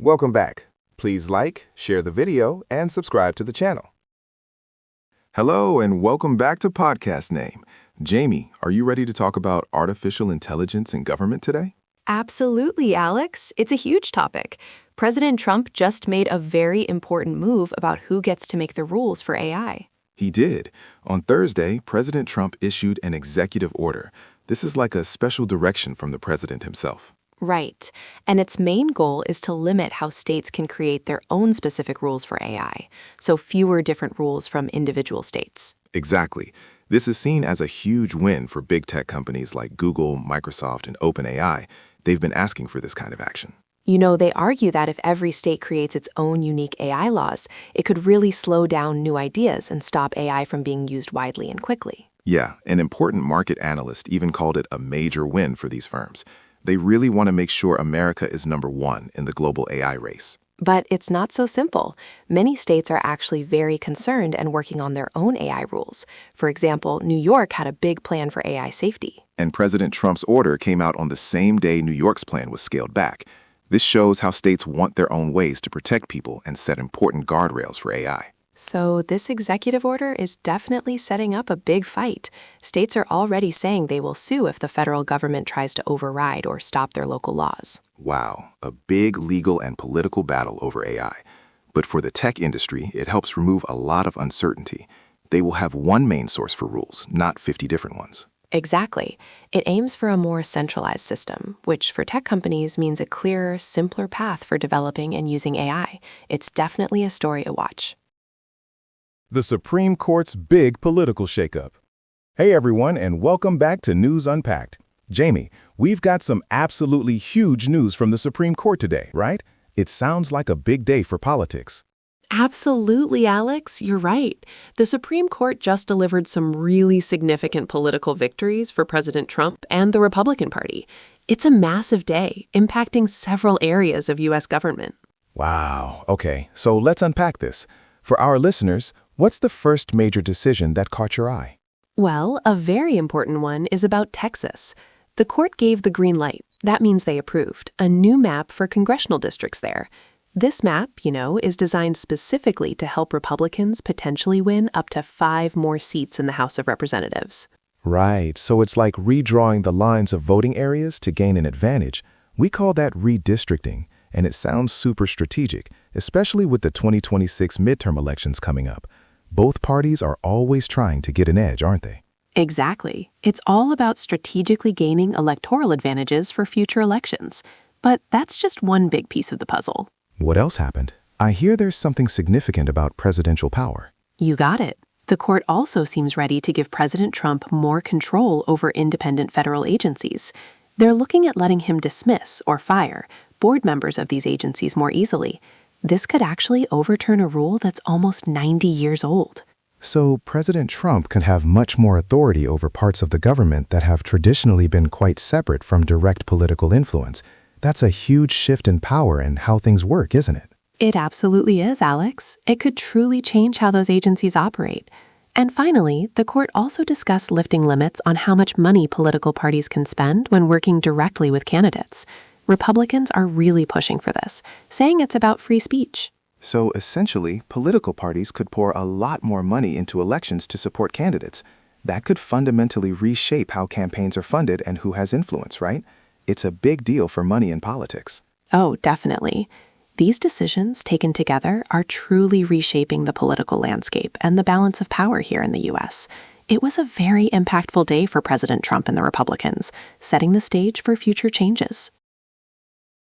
Welcome back. Please like, share the video, and subscribe to the channel. Hello, and welcome back to Podcast Name. Jamie, are you ready to talk about artificial intelligence in government today? Absolutely, Alex. It's a huge topic. President Trump just made a very important move about who gets to make the rules for AI. He did. On Thursday, President Trump issued an executive order. This is like a special direction from the president himself. Right. And its main goal is to limit how states can create their own specific rules for AI, so fewer different rules from individual states. Exactly. This is seen as a huge win for big tech companies like Google, Microsoft, and OpenAI. They've been asking for this kind of action. You know, they argue that if every state creates its own unique AI laws, it could really slow down new ideas and stop AI from being used widely and quickly. Yeah, an important market analyst even called it a major win for these firms. They really want to make sure America is number one in the global AI race. But it's not so simple. Many states are actually very concerned and working on their own AI rules. For example, New York had a big plan for AI safety. And President Trump's order came out on the same day New York's plan was scaled back. This shows how states want their own ways to protect people and set important guardrails for AI. So this executive order is definitely setting up a big fight. States are already saying they will sue if the federal government tries to override or stop their local laws. Wow, a big legal and political battle over AI. But for the tech industry, it helps remove a lot of uncertainty. They will have one main source for rules, not 50 different ones. Exactly. It aims for a more centralized system, which for tech companies means a clearer, simpler path for developing and using AI. It's definitely a story to watch. The Supreme Court's big political shakeup. Hey everyone, and welcome back to News Unpacked. Jamie, we've got some absolutely huge news from the Supreme Court today, right? It sounds like a big day for politics. Absolutely, Alex. You're right. The Supreme Court just delivered some really significant political victories for President Trump and the Republican Party. It's a massive day, impacting several areas of U.S. government. Wow, okay, so let's unpack this. For our listeners, what's the first major decision that caught your eye? Well, a very important one is about Texas. The court gave the green light. That means they approved a new map for congressional districts there. This map, is designed specifically to help Republicans potentially win up to 5 more seats in the House of Representatives. Right, so it's like redrawing the lines of voting areas to gain an advantage. We call that redistricting, and it sounds super strategic, especially with the 2026 midterm elections coming up. Both parties are always trying to get an edge, aren't they? Exactly. It's all about strategically gaining electoral advantages for future elections. But that's just one big piece of the puzzle. What else happened? I hear there's something significant about presidential power. You got it. The court also seems ready to give President Trump more control over independent federal agencies. They're looking at letting him dismiss or fire board members of these agencies more easily. This could actually overturn a rule that's almost 90 years old. So President Trump can have much more authority over parts of the government that have traditionally been quite separate from direct political influence. That's a huge shift in power and how things work, isn't it? It absolutely is, Alex. It could truly change how those agencies operate. And finally, the court also discussed lifting limits on how much money political parties can spend when working directly with candidates. Republicans are really pushing for this, saying it's about free speech. So essentially, political parties could pour a lot more money into elections to support candidates. That could fundamentally reshape how campaigns are funded and who has influence, right? It's a big deal for money in politics. Oh, definitely. These decisions, taken together, are truly reshaping the political landscape and the balance of power here in the U.S. It was a very impactful day for President Trump and the Republicans, setting the stage for future changes.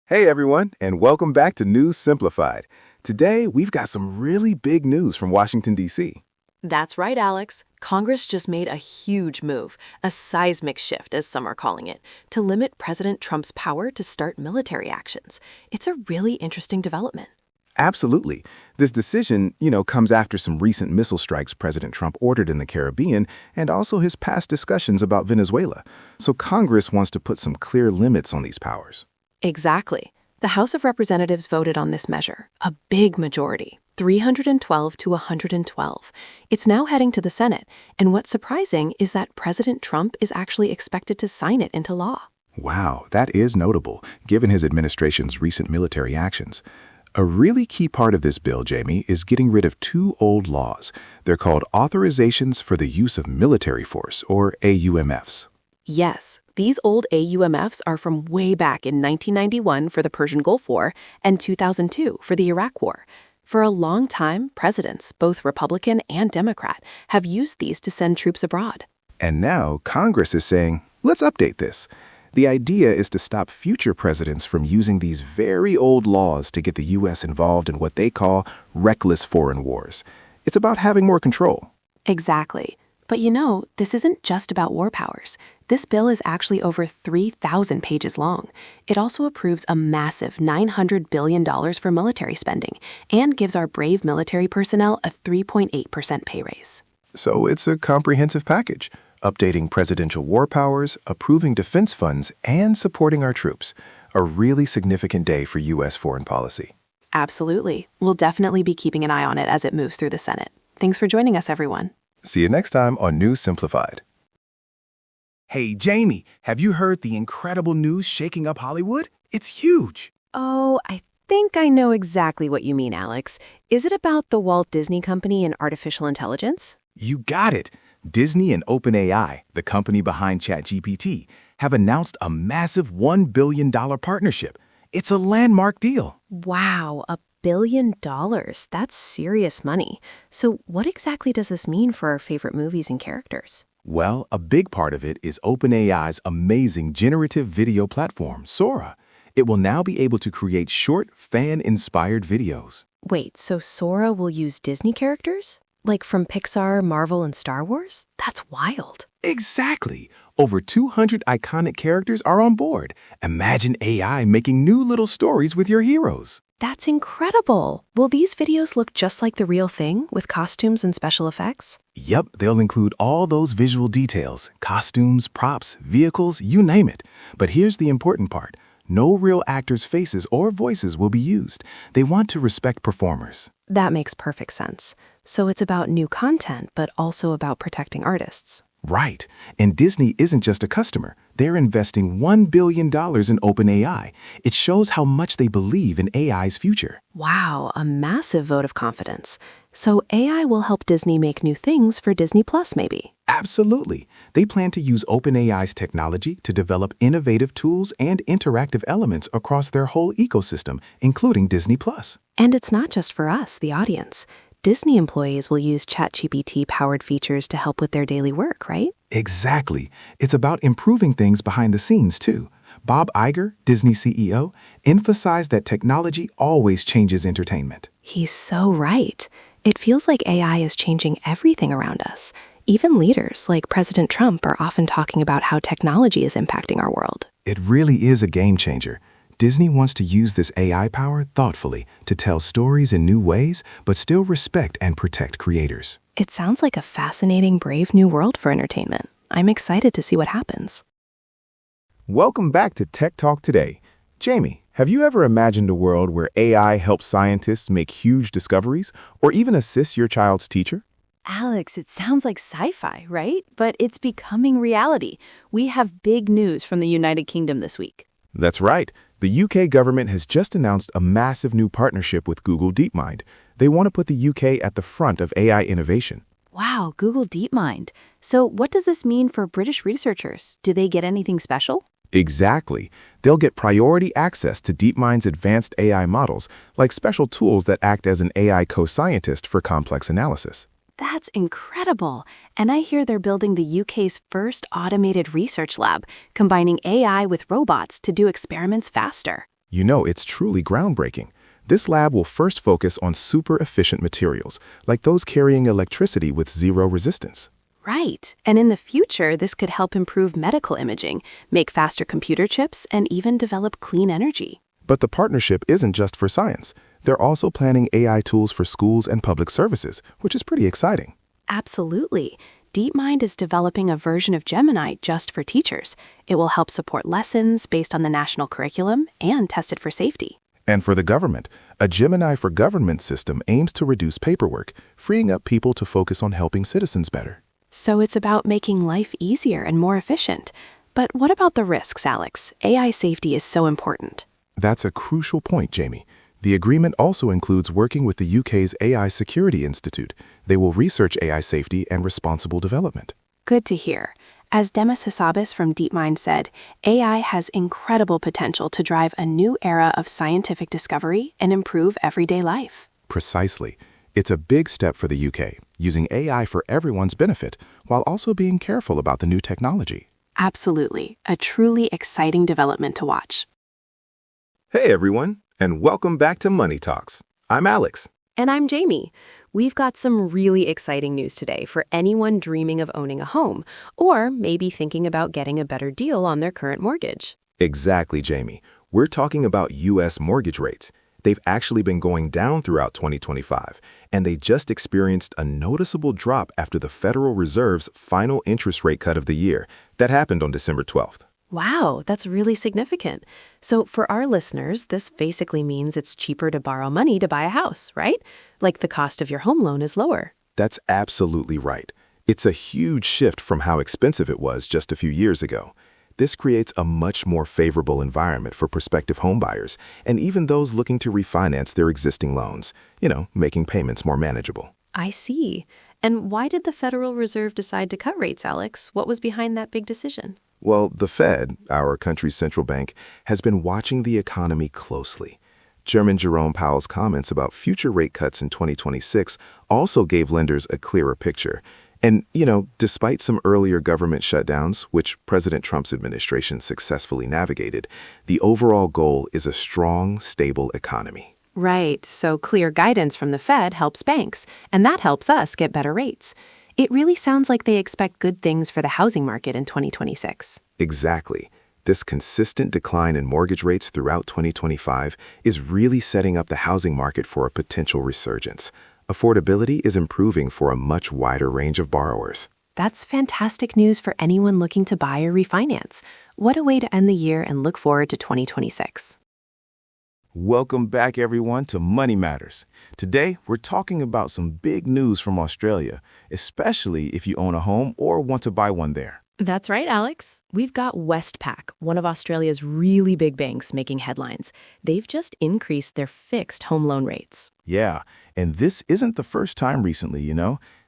Hey everyone, and welcome back to News Simplified. Today, we've got some really big news from Washington, D.C. That's right, Alex. Congress just made a huge move, a seismic shift, as some are calling it, to limit President Trump's power to start military actions. It's a really interesting development. Absolutely. This decision, comes after some recent missile strikes President Trump ordered in the Caribbean and also his past discussions about Venezuela. So Congress wants to put some clear limits on these powers. Exactly. The House of Representatives voted on this measure, a big majority, 312 to 112. It's now heading to the Senate, and what's surprising is that President Trump is actually expected to sign it into law. Wow, that is notable, given his administration's recent military actions. A really key part of this bill, Jamie, is getting rid of two old laws. They're called Authorizations for the Use of Military Force, or AUMFs. Yes, these old AUMFs are from way back in 1991 for the Persian Gulf War and 2002 for the Iraq War. For a long time, presidents, both Republican and Democrat, have used these to send troops abroad. And now Congress is saying, let's update this. The idea is to stop future presidents from using these very old laws to get the U.S. involved in what they call reckless foreign wars. It's about having more control. Exactly. But you know, this isn't just about war powers. This bill is actually over 3,000 pages long. It also approves a massive $900 billion for military spending and gives our brave military personnel a 3.8% pay raise. So it's a comprehensive package, updating presidential war powers, approving defense funds, and supporting our troops. A really significant day for U.S. foreign policy. Absolutely. We'll definitely be keeping an eye on it as it moves through the Senate. Thanks for joining us, everyone. See you next time on News Simplified. Hey, Jamie, have you heard the incredible news shaking up Hollywood? It's huge. Oh, I think I know exactly what you mean, Alex. Is it about the Walt Disney Company and artificial intelligence? You got it. Disney and OpenAI, the company behind ChatGPT, have announced a massive $1 billion partnership. It's a landmark deal. Wow, $1 billion. That's serious money. So what exactly does this mean for our favorite movies and characters? Well, a big part of it is OpenAI's amazing generative video platform, Sora. It will now be able to create short, fan-inspired videos. Wait, so Sora will use Disney characters? Like from Pixar, Marvel, and Star Wars? That's wild. Exactly. Over 200 iconic characters are on board. Imagine AI making new little stories with your heroes. That's incredible. Will these videos look just like the real thing, with costumes and special effects? Yep, they'll include all those visual details, costumes, props, vehicles, you name it. But here's the important part. No real actors' faces or voices will be used. They want to respect performers. That makes perfect sense. So it's about new content, but also about protecting artists. Right. And Disney isn't just a customer. They're investing $1 billion in OpenAI. It shows how much they believe in AI's future. Wow, a massive vote of confidence. So AI will help Disney make new things for Disney Plus, maybe? Absolutely. They plan to use OpenAI's technology to develop innovative tools and interactive elements across their whole ecosystem, including Disney Plus. And it's not just for us, the audience. Disney employees will use ChatGPT-powered features to help with their daily work, right? Exactly. It's about improving things behind the scenes, too. Bob Iger, Disney CEO, emphasized that technology always changes entertainment. He's so right. It feels like AI is changing everything around us. Even leaders like President Trump are often talking about how technology is impacting our world. It really is a game changer. Disney wants to use this AI power thoughtfully to tell stories in new ways, but still respect and protect creators. It sounds like a fascinating, brave new world for entertainment. I'm excited to see what happens. Welcome back to Tech Talk Today. Jamie, have you ever imagined a world where AI helps scientists make huge discoveries or even assist your child's teacher? Alex, it sounds like sci-fi, right? But it's becoming reality. We have big news from the United Kingdom this week. That's right. The UK government has just announced a massive new partnership with Google DeepMind. They want to put the UK at the front of AI innovation. Wow, Google DeepMind. So what does this mean for British researchers? Do they get anything special? Exactly. They'll get priority access to DeepMind's advanced AI models, like special tools that act as an AI co-scientist for complex analysis. That's incredible. And I hear they're building the UK's first automated research lab, combining AI with robots to do experiments faster. You know, it's truly groundbreaking. This lab will first focus on super efficient materials, like those carrying electricity with zero resistance. Right. And in the future, this could help improve medical imaging, make faster computer chips, and even develop clean energy. But the partnership isn't just for science. They're also planning AI tools for schools and public services, which is pretty exciting. Absolutely. DeepMind is developing a version of Gemini just for teachers. It will help support lessons based on the national curriculum and test it for safety. And for the government, a Gemini for Government system aims to reduce paperwork, freeing up people to focus on helping citizens better. So it's about making life easier and more efficient. But what about the risks, Alex? AI safety is so important. That's a crucial point, Jamie. The agreement also includes working with the UK's AI Security Institute. They will research AI safety and responsible development. Good to hear. As Demis Hassabis from DeepMind said, AI has incredible potential to drive a new era of scientific discovery and improve everyday life. Precisely. It's a big step for the UK, using AI for everyone's benefit, while also being careful about the new technology. Absolutely. A truly exciting development to watch. Hey everyone, and welcome back to Money Talks. I'm Alex. And I'm Jamie. We've got some really exciting news today for anyone dreaming of owning a home, or maybe thinking about getting a better deal on their current mortgage. Exactly, Jamie. We're talking about U.S. mortgage rates. They've actually been going down throughout 2025, and they just experienced a noticeable drop after the Federal Reserve's final interest rate cut of the year. That happened on December 12th. Wow, that's really significant. So for our listeners, this basically means it's cheaper to borrow money to buy a house, right? Like the cost of your home loan is lower. That's absolutely right. It's a huge shift from how expensive it was just a few years ago. This creates a much more favorable environment for prospective homebuyers and even those looking to refinance their existing loans, making payments more manageable. I see. And why did the Federal Reserve decide to cut rates, Alex? What was behind that big decision? Well, the Fed, our country's central bank, has been watching the economy closely. Chairman Jerome Powell's comments about future rate cuts in 2026 also gave lenders a clearer picture. And, despite some earlier government shutdowns, which President Trump's administration successfully navigated, the overall goal is a strong, stable economy. Right, so clear guidance from the Fed helps banks, and that helps us get better rates. It really sounds like they expect good things for the housing market in 2026. Exactly. This consistent decline in mortgage rates throughout 2025 is really setting up the housing market for a potential resurgence. Affordability is improving for a much wider range of borrowers. That's fantastic news for anyone looking to buy or refinance. What a way to end the year and look forward to 2026. Welcome back, everyone, to Money Matters. Today, we're talking about some big news from Australia, especially if you own a home or want to buy one there. That's right, Alex. We've got Westpac, one of Australia's really big banks, making headlines. They've just increased their fixed home loan rates. Yeah, and this isn't the first time recently,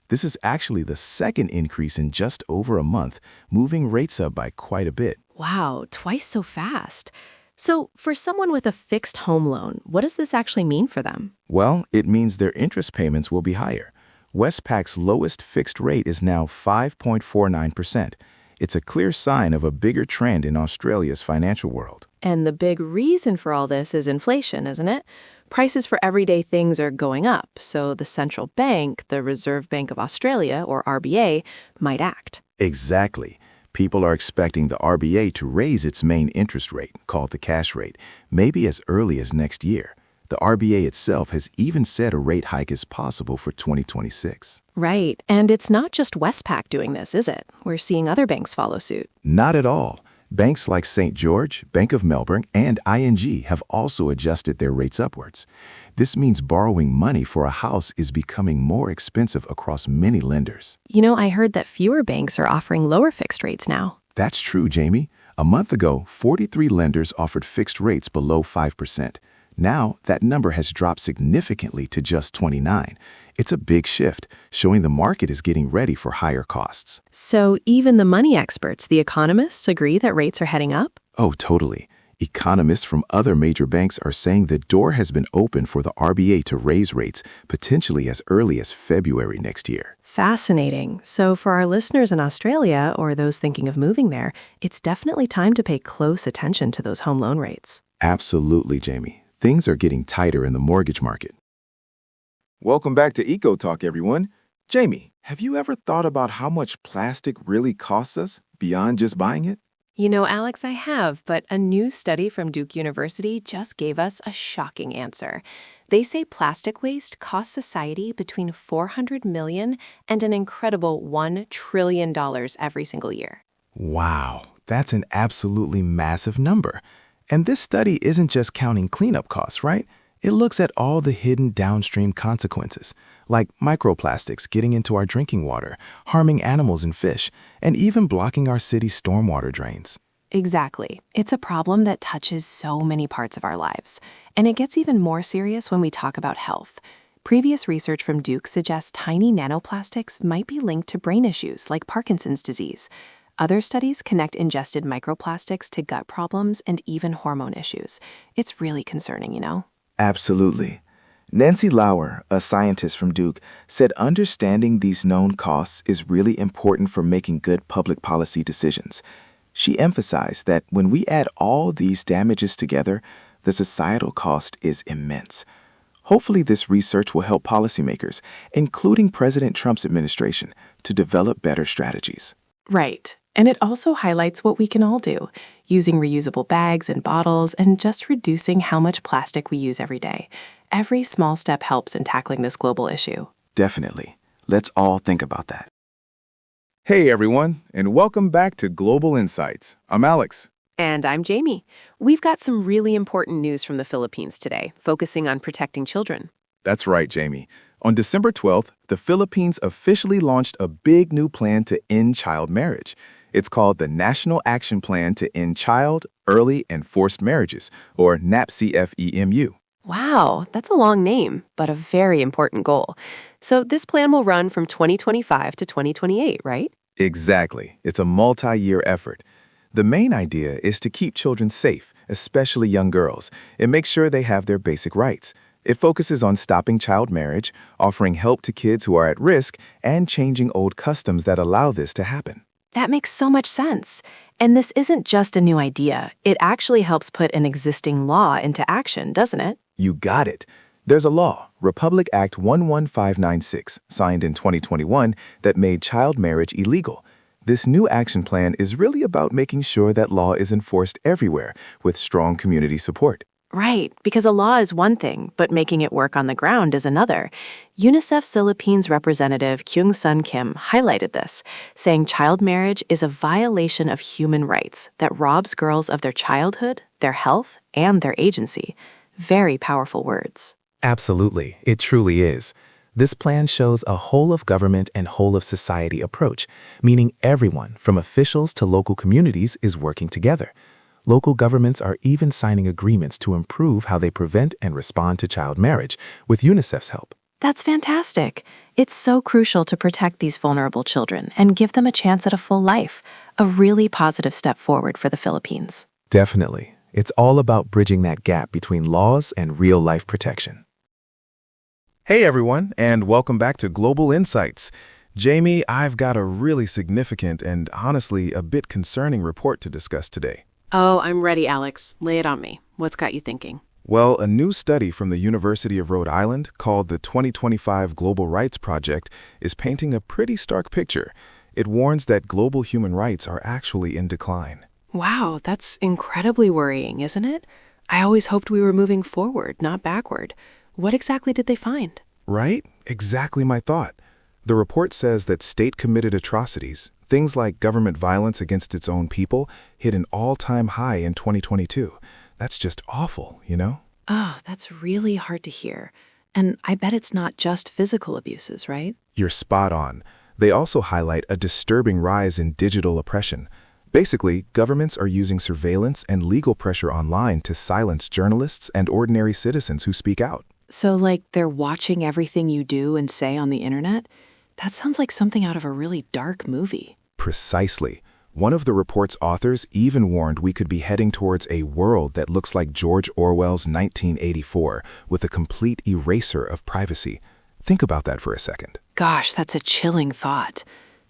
This is actually the second increase in just over a month, moving rates up by quite a bit. Wow, twice so fast. So for someone with a fixed home loan, what does this actually mean for them? Well, it means their interest payments will be higher. Westpac's lowest fixed rate is now 5.49%. It's a clear sign of a bigger trend in Australia's financial world. And the big reason for all this is inflation, isn't it? Prices for everyday things are going up, so the central bank, the Reserve Bank of Australia, or RBA, might act. Exactly. People are expecting the RBA to raise its main interest rate, called the cash rate, maybe as early as next year. The RBA itself has even said a rate hike is possible for 2026. Right. And it's not just Westpac doing this, is it? We're seeing other banks follow suit. Not at all. Banks like St. George, Bank of Melbourne, and ING have also adjusted their rates upwards. This means borrowing money for a house is becoming more expensive across many lenders. I heard that fewer banks are offering lower fixed rates now. That's true, Jamie. A month ago, 43 lenders offered fixed rates below 5%. Now, that number has dropped significantly to just 29. It's a big shift, showing the market is getting ready for higher costs. So even the money experts, the economists, agree that rates are heading up? Oh, totally. Economists from other major banks are saying the door has been open for the RBA to raise rates, potentially as early as February next year. Fascinating. So for our listeners in Australia, or those thinking of moving there, it's definitely time to pay close attention to those home loan rates. Absolutely, Jamie. Things are getting tighter in the mortgage market. Welcome back to Eco Talk, everyone. Jamie, have you ever thought about how much plastic really costs us beyond just buying it? Alex, I have, but a new study from Duke University just gave us a shocking answer. They say plastic waste costs society between $400 million and an incredible $1 trillion every single year. Wow, that's an absolutely massive number. And this study isn't just counting cleanup costs, right? It looks at all the hidden downstream consequences, like microplastics getting into our drinking water, harming animals and fish, and even blocking our city's stormwater drains. Exactly. It's a problem that touches so many parts of our lives. And it gets even more serious when we talk about health. Previous research from Duke suggests tiny nanoplastics might be linked to brain issues like Parkinson's disease. Other studies connect ingested microplastics to gut problems and even hormone issues. It's really concerning, you know? Absolutely. Nancy Lauer, a scientist from Duke, said understanding these known costs is really important for making good public policy decisions. She emphasized that when we add all these damages together, the societal cost is immense. Hopefully, this research will help policymakers, including President Trump's administration, to develop better strategies. Right. And it also highlights what we can all do, using reusable bags and bottles and just reducing how much plastic we use every day. Every small step helps in tackling this global issue. Definitely. Let's all think about that. Hey everyone, and welcome back to Global Insights. I'm Alex. And I'm Jamie. We've got some really important news from the Philippines today, focusing on protecting children. That's right, Jamie. On December 12th, the Philippines officially launched a big new plan to end child marriage. It's called the National Action Plan to End Child, Early, and Forced Marriages, or NAPCFEMU. Wow, that's a long name, but a very important goal. So this plan will run from 2025 to 2028, right? Exactly. It's a multi-year effort. The main idea is to keep children safe, especially young girls, and make sure they have their basic rights. It focuses on stopping child marriage, offering help to kids who are at risk, and changing old customs that allow this to happen. That makes so much sense. And this isn't just a new idea. It actually helps put an existing law into action, doesn't it? You got it. There's a law, Republic Act 11596, signed in 2021, that made child marriage illegal. This new action plan is really about making sure that law is enforced everywhere with strong community support. Right, because a law is one thing, but making it work on the ground is another. UNICEF Philippines representative Kyung Sun Kim highlighted this, saying child marriage is a violation of human rights that robs girls of their childhood, their health, and their agency. Very powerful words. Absolutely, it truly is. This plan shows a whole-of-government and whole-of-society approach, meaning everyone, from officials to local communities, is working together. Local governments are even signing agreements to improve how they prevent and respond to child marriage, with UNICEF's help. That's fantastic. It's so crucial to protect these vulnerable children and give them a chance at a full life. A really positive step forward for the Philippines. Definitely. It's all about bridging that gap between laws and real-life protection. Hey everyone, and welcome back to Global Insights. Jamie, I've got a really significant and honestly a bit concerning report to discuss today. Oh, I'm ready, Alex. Lay it on me. What's got you thinking? Well, a new study from the University of Rhode Island called the 2025 Global Rights Project is painting a pretty stark picture. It warns that global human rights are actually in decline. Wow, that's incredibly worrying, isn't it? I always hoped we were moving forward, not backward. What exactly did they find? Right? Exactly my thought. The report says that state-committed atrocities, things like government violence against its own people, hit an all-time high in 2022. That's just awful, you know? Oh, that's really hard to hear. And I bet it's not just physical abuses, right? You're spot on. They also highlight a disturbing rise in digital oppression. Basically, governments are using surveillance and legal pressure online to silence journalists and ordinary citizens who speak out. So, like, they're watching everything you do and say on the internet? That sounds like something out of a really dark movie. Precisely. One of the report's authors even warned we could be heading towards a world that looks like George Orwell's 1984, with a complete eraser of privacy. Think about that for a second. Gosh, that's a chilling thought.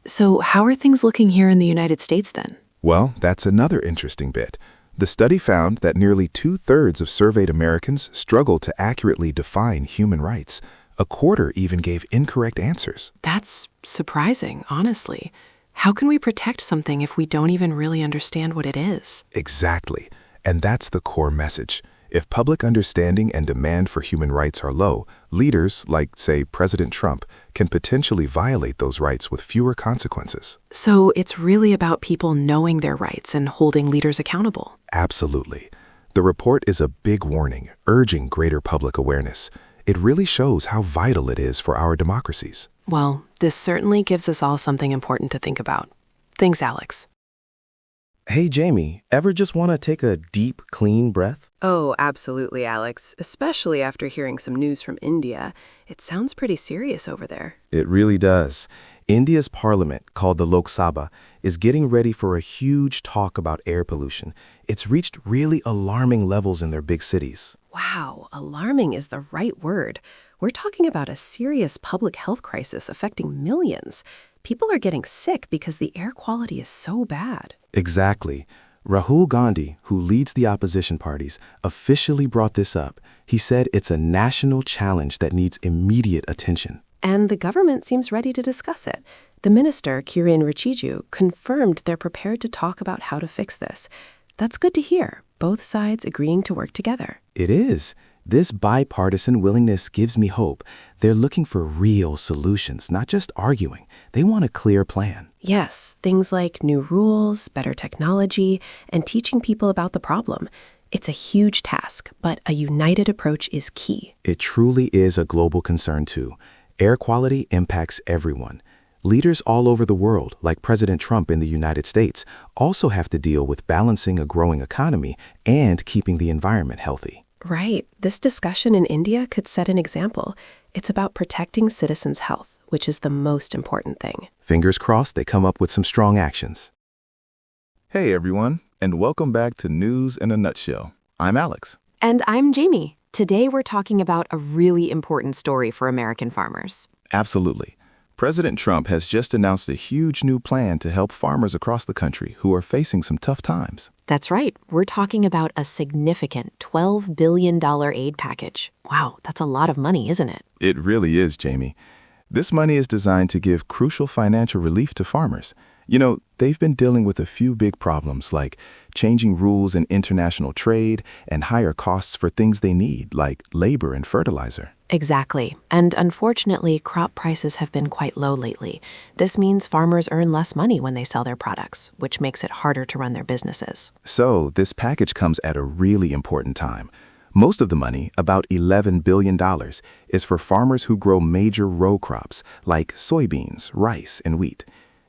So, how are things looking here in the United States then? Well, that's another interesting bit. The study found that nearly 2/3 of surveyed Americans struggle to accurately define human rights. A quarter even gave incorrect answers. That's surprising, honestly. How can we protect something if we don't even really understand what it is? Exactly. And that's the core message. If public understanding and demand for human rights are low, leaders, like, say, President Trump, can potentially violate those rights with fewer consequences. So it's really about people knowing their rights and holding leaders accountable. Absolutely. The report is a big warning, urging greater public awareness. It really shows how vital it is for our democracies. Well, this certainly gives us all something important to think about. Thanks, Alex. Hey, Jamie, ever just want to take a deep, clean breath? Oh, absolutely, Alex. Especially after hearing some news from India. It sounds pretty serious over there. It really does. India's parliament, called the Lok Sabha, is getting ready for a huge talk about air pollution. It's reached really alarming levels in their big cities. Wow, alarming is the right word. We're talking about a serious public health crisis affecting millions. People are getting sick because the air quality is so bad. Exactly. Rahul Gandhi, who leads the opposition parties, officially brought this up. He said it's a national challenge that needs immediate attention. And the government seems ready to discuss it. The minister, Kiren Rijiju, confirmed they're prepared to talk about how to fix this. That's good to hear, both sides agreeing to work together. It is. This bipartisan willingness gives me hope. They're looking for real solutions, not just arguing. They want a clear plan. Yes, things like new rules, better technology, and teaching people about the problem. It's a huge task, but a united approach is key. It truly is a global concern, too. Air quality impacts everyone. Leaders all over the world, like President Trump in the United States, also have to deal with balancing a growing economy and keeping the environment healthy. Right. This discussion in India could set an example. It's about protecting citizens' health, which is the most important thing. Fingers crossed they come up with some strong actions. Hey everyone, and welcome back to News in a Nutshell. I'm Alex. And I'm Jamie. Today we're talking about a really important story for American farmers. Absolutely. President Trump has just announced a huge new plan to help farmers across the country who are facing some tough times. That's right. We're talking about a significant $12 billion aid package. Wow, that's a lot of money, isn't it? It really is, Jamie. This money is designed to give crucial financial relief to farmers. You know, they've been dealing with a few big problems like changing rules in international trade and higher costs for things they need, like labor and fertilizer. Exactly. And unfortunately, crop prices have been quite low lately. This means farmers earn less money when they sell their products, which makes it harder to run their businesses. So, this package comes at a really important time. Most of the money, about $11 billion, is for farmers who grow major row crops like soybeans, rice, and wheat.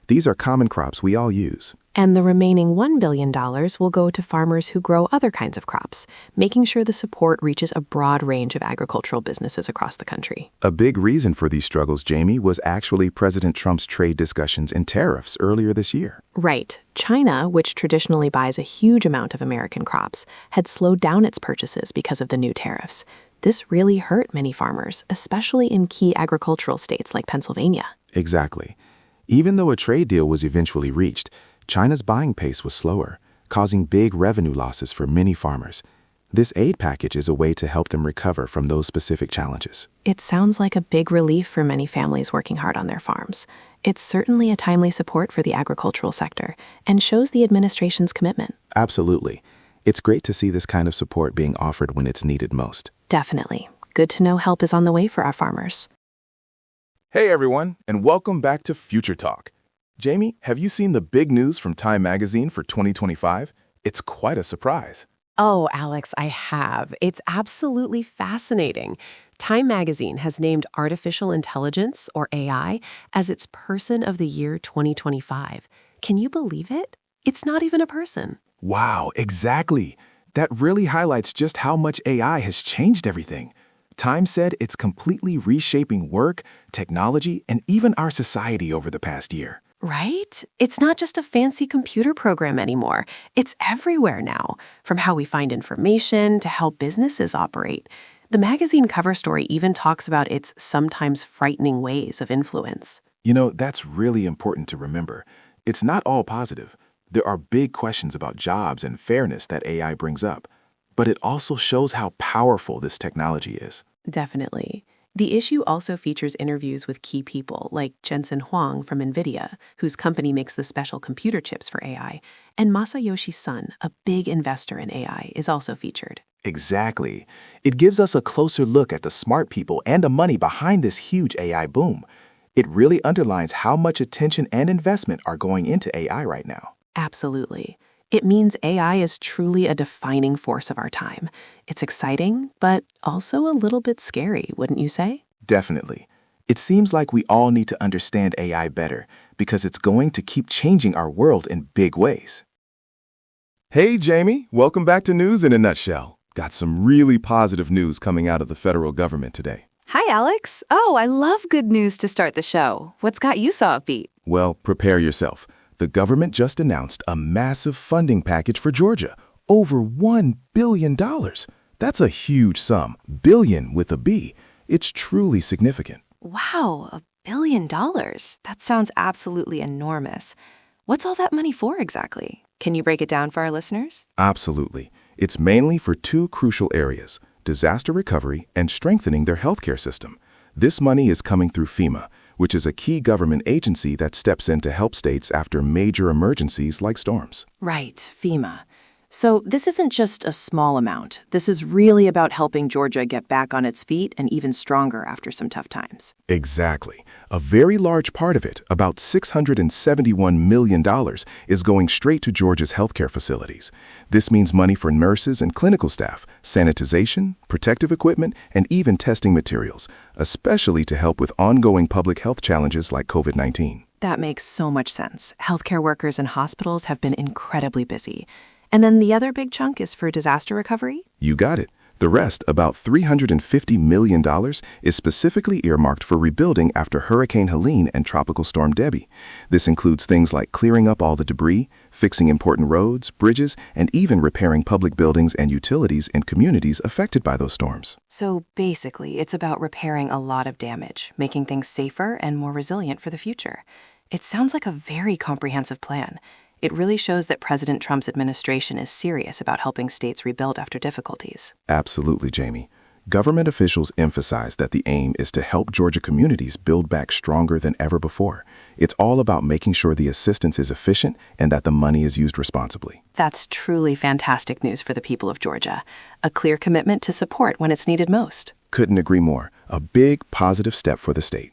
These are common crops we all use. And the remaining $1 billion will go to farmers who grow other kinds of crops, making sure the support reaches a broad range of agricultural businesses across the country. A big reason for these struggles, Jamie, was actually President Trump's trade discussions and tariffs earlier this year. Right. China, which traditionally buys a huge amount of American crops, had slowed down its purchases because of the new tariffs. This really hurt many farmers, especially in key agricultural states like Pennsylvania. Exactly. Even though a trade deal was eventually reached, China's buying pace was slower, causing big revenue losses for many farmers. This aid package is a way to help them recover from those specific challenges. It sounds like a big relief for many families working hard on their farms. It's certainly a timely support for the agricultural sector and shows the administration's commitment. Absolutely. It's great to see this kind of support being offered when it's needed most. Definitely. Good to know help is on the way for our farmers. Hey everyone, and welcome back to Future Talk. Jamie, have you seen the big news from Time Magazine for 2025? It's quite a surprise. Oh, Alex, I have. It's absolutely fascinating. Time Magazine has named artificial intelligence, or AI, as its Person of the Year 2025. Can you believe it? It's not even a person. Wow, exactly. That really highlights just how much AI has changed everything. Time said it's completely reshaping work, technology, and even our society over the past year. Right? It's not just a fancy computer program anymore. It's everywhere now, from how we find information to how businesses operate. The magazine cover story even talks about its sometimes frightening ways of influence. You know, that's really important to remember. It's not all positive. There are big questions about jobs and fairness that AI brings up. But it also shows how powerful this technology is. Definitely. The issue also features interviews with key people like Jensen Huang from NVIDIA, whose company makes the special computer chips for AI, and Masayoshi Son, a big investor in AI, is also featured. Exactly. It gives us a closer look at the smart people and the money behind this huge AI boom. It really underlines how much attention and investment are going into AI right now. Absolutely. It means AI is truly a defining force of our time. It's exciting, but also a little bit scary, wouldn't you say? Definitely. It seems like we all need to understand AI better because it's going to keep changing our world in big ways. Hey, Jamie, welcome back to News in a Nutshell. Got some really positive news coming out of the federal government today. Hi, Alex. Oh, I love good news to start the show. What's got you so upbeat? Well, prepare yourself. The government just announced a massive funding package for Georgia. Over $1 billion. That's a huge sum. Billion with a B. It's truly significant. Wow, $1 billion. That sounds absolutely enormous. What's all that money for exactly? Can you break it down for our listeners? Absolutely. It's mainly for two crucial areas: disaster recovery and strengthening their healthcare system. This money is coming through FEMA, which is a key government agency that steps in to help states after major emergencies like storms. Right, FEMA. So this isn't just a small amount. This is really about helping Georgia get back on its feet and even stronger after some tough times. Exactly. A very large part of it, about $671 million, is going straight to Georgia's healthcare facilities. This means money for nurses and clinical staff, sanitization, protective equipment, and even testing materials, especially to help with ongoing public health challenges like COVID-19. That makes so much sense. Healthcare workers and hospitals have been incredibly busy. And then the other big chunk is for disaster recovery? You got it. The rest, about $350 million, is specifically earmarked for rebuilding after Hurricane Helene and Tropical Storm Debby. This includes things like clearing up all the debris, fixing important roads, bridges, and even repairing public buildings and utilities in communities affected by those storms. So basically, it's about repairing a lot of damage, making things safer and more resilient for the future. It sounds like a very comprehensive plan. It really shows that President Trump's administration is serious about helping states rebuild after difficulties. Absolutely, Jamie. Government officials emphasize that the aim is to help Georgia communities build back stronger than ever before. It's all about making sure the assistance is efficient and that the money is used responsibly. That's truly fantastic news for the people of Georgia. A clear commitment to support when it's needed most. Couldn't agree more. A big positive step for the state.